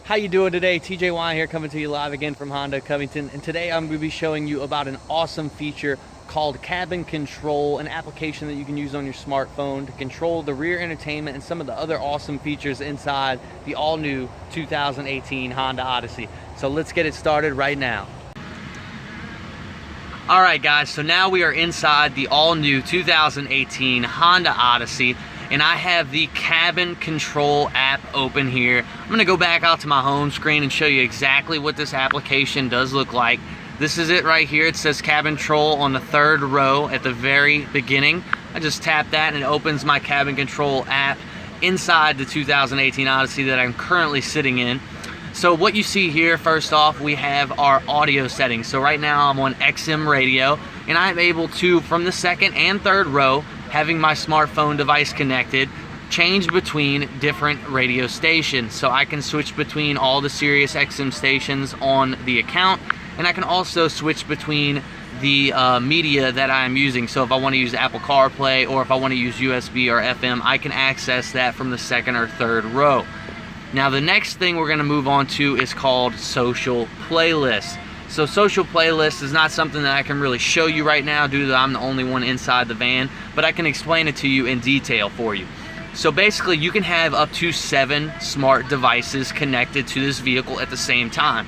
How you doing today? TJY here, coming to you live again from Honda Covington, and today I'm going to be showing you about an awesome feature called cabin control, an application that you can use on your smartphone to control the rear entertainment and some of the other awesome features inside the all-new 2018 Honda Odyssey. So let's get it started right now. Alright guys, so now we are inside the all-new 2018 Honda Odyssey, and I have the cabin control app open here. I'm going to go back out to my home screen and show you exactly what this application does look like. This is it right here. It says cabin control on the third row at the very beginning. I just tap that and it opens my cabin control app inside the 2018 Odyssey that I'm currently sitting in. So what you see here, first off, we have our audio settings. So right now I'm on XM radio, and I'm able to, from the second and third row, having my smartphone device connected, change between different radio stations. So I can switch between all the Sirius XM stations on the account, and I can also switch between the media that I'm using. So if I want to use Apple CarPlay or if I want to use USB or FM, I can access that from the second or third row. Now the next thing we're going to move on to is called social playlist. So social playlist is not something that I can really show you right now due to that I'm the only one inside the van, but I can explain it to you in detail for you. So basically you can have up to 7 smart devices connected to this vehicle at the same time.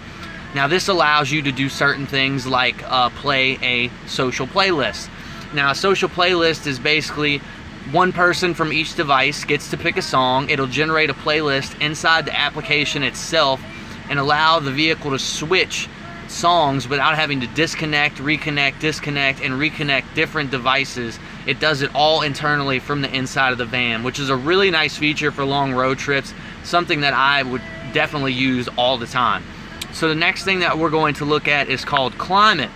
Now this allows you to do certain things like play a social playlist. Now a social playlist is basically one person from each device gets to pick a song. It'll generate a playlist inside the application itself and allow the vehicle to switch songs without having to disconnect, reconnect, disconnect, and reconnect different devices. It does it all internally from the inside of the van, which is a really nice feature for long road trips, something that I would definitely use all the time. So the next thing that we're going to look at is called climate.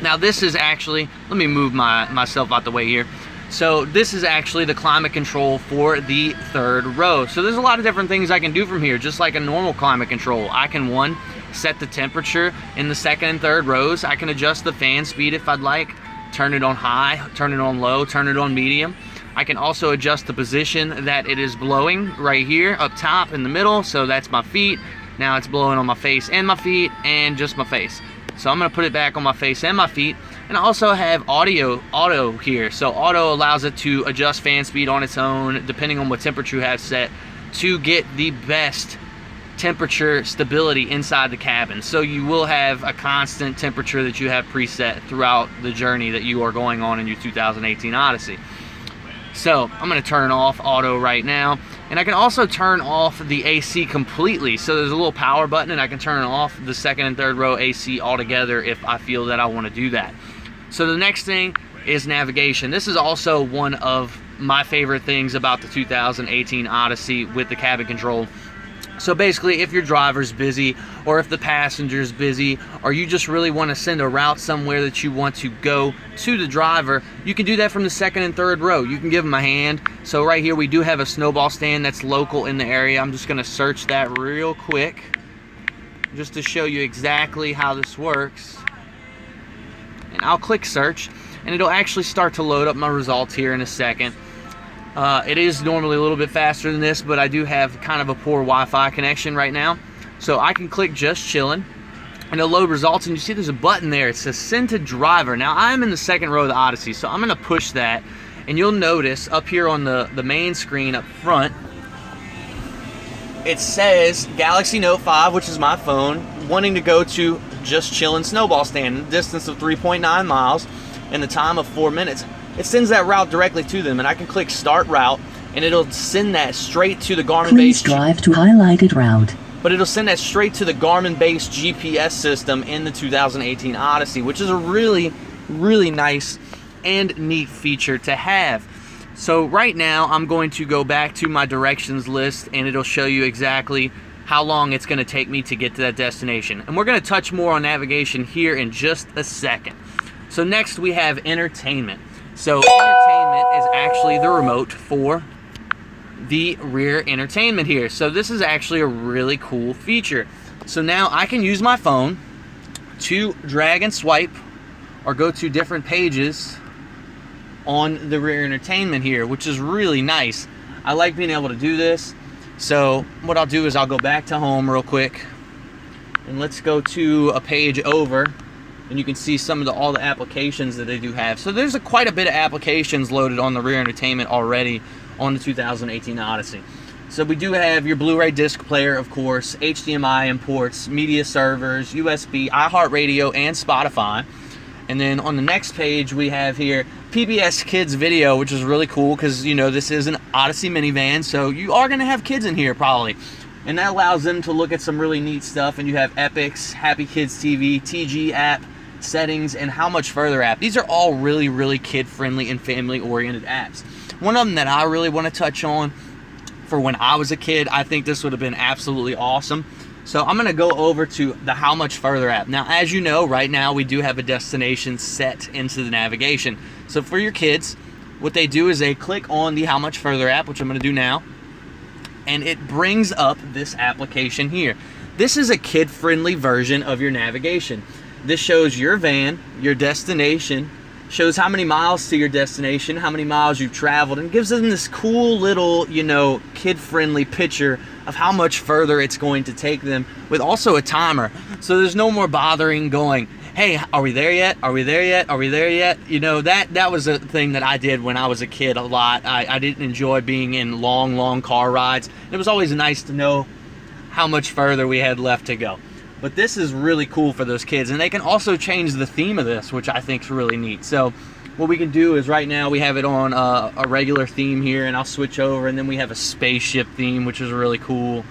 Now this is actually, let me move myself out the way here. So this is actually the climate control for the third row. So there's a lot of different things I can do from here, just like a normal climate control. I can, one, set the temperature in the second and third rows. I can adjust the fan speed if I'd like, turn it on high, turn it on low, turn it on medium. I can also adjust the position that it is blowing right here up top in the middle. So that's my feet. Now it's blowing on my face and my feet and just my face. So I'm going to put it back on my face and my feet. And I also have auto here. So auto allows it to adjust fan speed on its own depending on what temperature you have set to get the best temperature stability inside the cabin. So you will have a constant temperature that you have preset throughout the journey that you are going on in your 2018 Odyssey. So I'm going to turn off auto right now, and I can also turn off the AC completely. So there's a little power button and I can turn off the second and third row AC altogether if I feel that I want to do that. So the next thing is navigation. This is also one of my favorite things about the 2018 Odyssey with the cabin control. So basically, if your driver's busy or if the passenger's busy or you just really want to send a route somewhere that you want to go to the driver, you can do that from the second and third row. You can give them a hand. So right here we do have a snowball stand that's local in the area. I'm just going to search that real quick just to show you exactly how this works. And I'll click search and it'll actually start to load up my results here in a second. It is normally a little bit faster than this, but I do have kind of a poor Wi-Fi connection right now. So I can click just chilling and it'll load results, and you see there's a button there. It says send to driver. Now I'm in the second row of the Odyssey, so I'm going to push that, and you'll notice up here on the main screen up front, it says Galaxy Note 5, which is my phone, wanting to go to just chilling snowball stand, a distance of 3.9 miles and the time of 4 minutes. It sends that route directly to them, and I can click start route and it'll send that straight to the Garmin Please drive to highlighted route. But it'll send that straight to the Garmin based GPS system in the 2018 Odyssey, which is a really, really nice and neat feature to have. So right now I'm going to go back to my directions list and it'll show you exactly how long it's going to take me to get to that destination. And we're going to touch more on navigation here in just a second. So next we have entertainment. So entertainment is actually the remote for the rear entertainment here. So this is actually a really cool feature. So now I can use my phone to drag and swipe or go to different pages on the rear entertainment here, which is really nice. I like being able to do this. So what I'll do is I'll go back to home real quick, and let's go to a page over, and you can see some of all the applications that they do have. So there's quite a bit of applications loaded on the rear entertainment already on the 2018 Odyssey. So we do have your Blu-ray disc player, of course, HDMI imports, media servers, USB, iHeartRadio, and Spotify. And then on the next page we have here PBS Kids Video, which is really cool because, you know, this is an Odyssey minivan, so you are going to have kids in here probably. And that allows them to look at some really neat stuff. And you have Epics, Happy Kids TV, TG app, settings, and How Much Further app. These are all really, really kid-friendly and family-oriented apps. One of them that I really want to touch on for when I was a kid, I think this would have been absolutely awesome. So I'm going to go over to the How Much Further app. Now, as you know, right now we do have a destination set into the navigation. So for your kids, what they do is they click on the How Much Further app, which I'm going to do now, and it brings up this application here. This is a kid-friendly version of your navigation. This shows your van, your destination, shows how many miles to your destination, how many miles you've traveled, and gives them this cool little, you know, kid-friendly picture of how much further it's going to take them, with also a timer. So there's no more bothering going, hey, are we there yet? Are we there yet? Are we there yet? You know, that was a thing that I did when I was a kid a lot. I didn't enjoy being in long car rides. It was always nice to know how much further we had left to go. But this is really cool for those kids, and they can also change the theme of this, which I think is really neat. So what we can do is right now we have it on a regular theme here, and I'll switch over, and then we have a spaceship theme, which is really cool.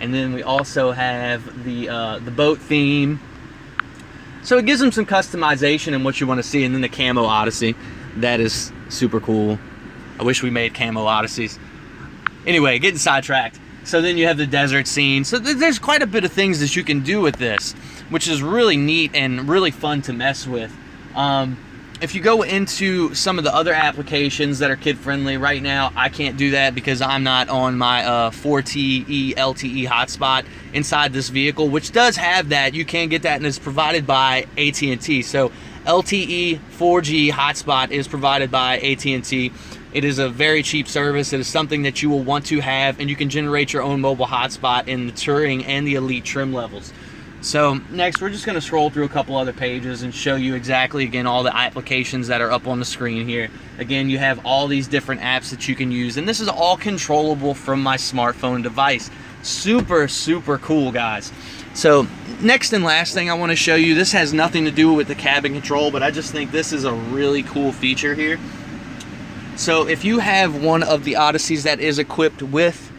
And then we also have the boat theme. So it gives them some customization in what you want to see. And then the Camo Odyssey, that is super cool. I wish we made Camo Odysseys. Anyway, getting sidetracked. So then you have the desert scene. So there's quite a bit of things that you can do with this, which is really neat and really fun to mess with. If you go into some of the other applications that are kid-friendly, right now I can't do that because I'm not on my 4TE LTE hotspot inside this vehicle, which does have that. You can get that, and it's provided by AT&T. So LTE 4G hotspot is provided by AT&T. It is a very cheap service. It is something that you will want to have, and you can generate your own mobile hotspot in the Touring and the Elite trim levels. So next, we're just going to scroll through a couple other pages and show you exactly, again, all the applications that are up on the screen here. Again, you have all these different apps that you can use, and this is all controllable from my smartphone device. Super, super cool, guys. So next and last thing I want to show you, this has nothing to do with the cabin control, but I just think this is a really cool feature here. So if you have one of the Odysseys that is equipped with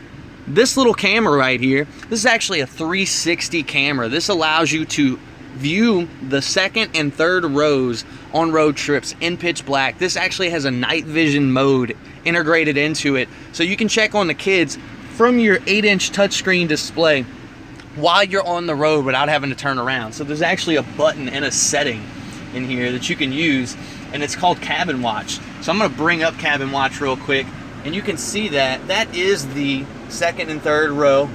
this little camera right here, this is actually a 360 camera. This allows you to view the second and third rows on road trips in pitch black. This actually has a night vision mode integrated into it, so you can check on the kids from your 8-inch touchscreen display while you're on the road without having to turn around. So there's actually a button and a setting in here that you can use, and it's called Cabin Watch. So I'm going to bring up Cabin Watch real quick, and you can see that that is the second and third row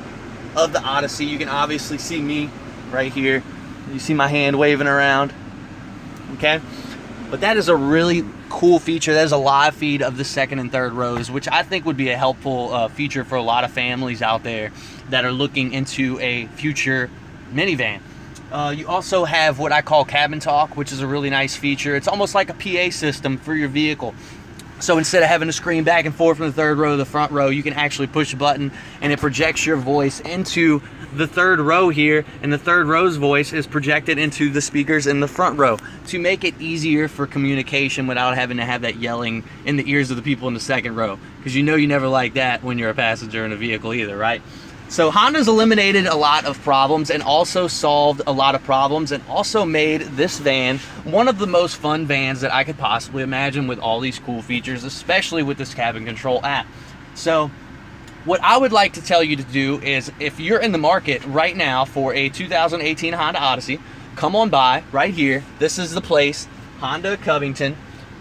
of the Odyssey. You can obviously see me right here. You see my hand waving around, okay? But that is a really cool feature. That is a live feed of the second and third rows, which I think would be a helpful feature for a lot of families out there that are looking into a future minivan. You also have what I call Cabin Talk, which is a really nice feature. It's almost like a PA system for your vehicle. So instead of having to scream back and forth from the third row to the front row, you can actually push a button and it projects your voice into the third row here, and the third row's voice is projected into the speakers in the front row to make it easier for communication without having to have that yelling in the ears of the people in the second row, because you know you never like that when you're a passenger in a vehicle either, right? So Honda's eliminated a lot of problems and also solved a lot of problems and also made this van one of the most fun vans that I could possibly imagine, with all these cool features, especially with this cabin control app. So what I would like to tell you to do is, if you're in the market right now for a 2018 Honda Odyssey, come on by right here. This is the place, Honda Covington,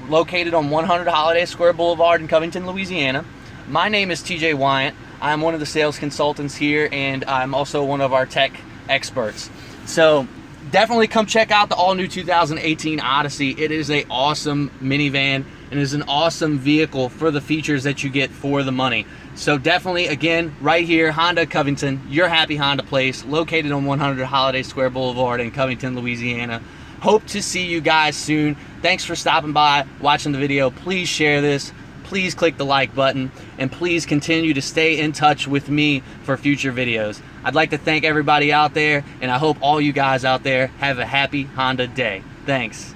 located on 100 Holiday Square Boulevard in Covington, Louisiana. My name is TJ Wyant. I'm one of the sales consultants here, and I'm also one of our tech experts. So definitely come check out the all-new 2018 Odyssey. It is an awesome minivan and is an awesome vehicle for the features that you get for the money. So definitely, again, right here, Honda Covington, your happy Honda place, located on 100 Holiday Square Boulevard in Covington, Louisiana. Hope to see you guys soon. Thanks for stopping by, watching the video. Please share this. Please click the like button, and please continue to stay in touch with me for future videos. I'd like to thank everybody out there, and I hope all you guys out there have a happy Honda day. Thanks.